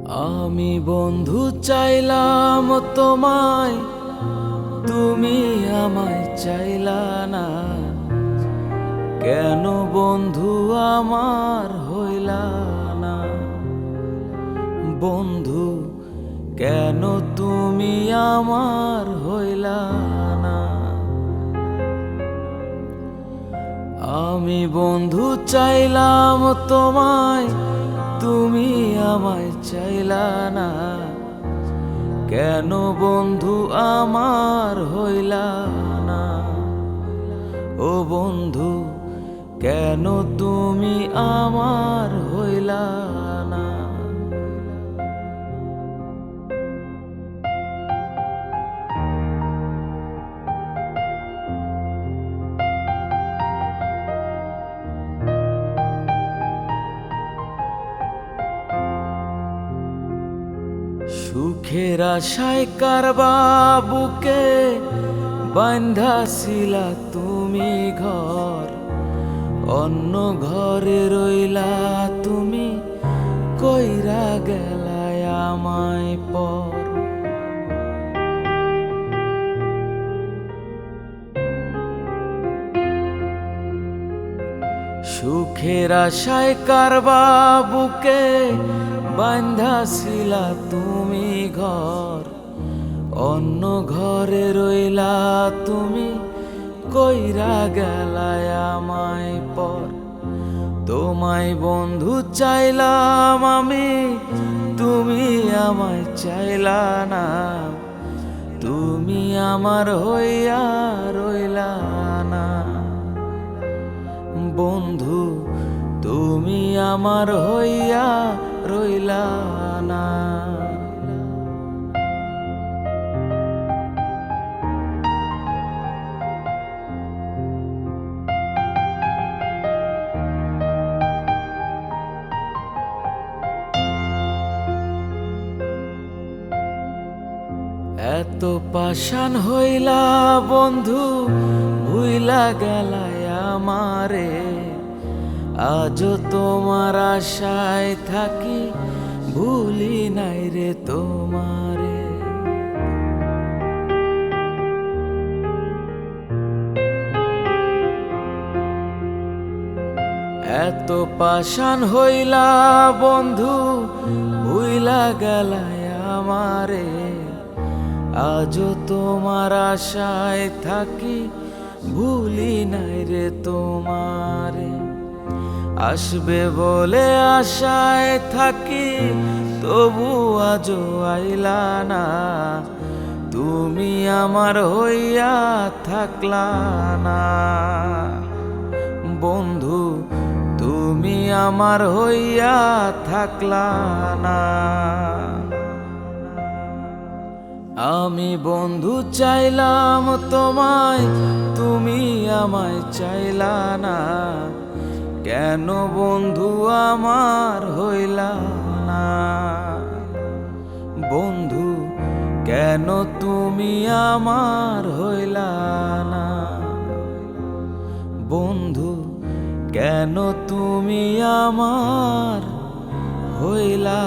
আমি বন্ধু চাইলাম তোমায়, তুমি আমায় চাইলা না। কেন বন্ধু আমার হইলা না? বন্ধু কেন তুমি আমার হইলা না? আমি বন্ধু চাইলাম তোমায়, তুমি আমায় চাইলা না। কেন বন্ধু আমার হইলা না? ও বন্ধু কেন তুমি আমার হইলা না? সুখের আশায় কারবা বুকে বান্ধাছিলা তুমি ঘর, অন্য ঘরে রইলা তুমি, কইরা গেলায় আমায় পর। সুখের আশায় কারবা বুকে বান্ধাছিলা তুমি ঘর, অন্য ঘরে রইলা তুমি, কইরা গেলায় আমায় পর। তোমায় বন্ধু চাইলাম আমি, তুমি আমায় চাইলা না। তুমি আমার হইয়া রইলা না। বন্ধু তুমি আমার হইয়া রইলা না। এত পাষাণ হইলা বন্ধু, ভুইলা গেলায় আমারে। আজও তোমার আশায় থাকি, ভুলি নাই রে তোমারে। এত পাষাণ হইলা বন্ধু, ভুইলা গেলায় আমারে। আজও তোমার আশায় থাকি, ভুলি নাই রে তোমারে। আসবে বলে আশায় থাকি, তবু আজও আইলা না। তুমি আমার হইয়া থাকলা না। বন্ধু তুমি আমার হইয়া থাকলা না। আমি বন্ধু চাইলাম তোমায়, তুমি আমায় চাইলা না। কেন বন্ধু আমার হইলা না? বন্ধু কেন তুমি আমার হইলা না? বন্ধু কেন তুমি আমার হইলা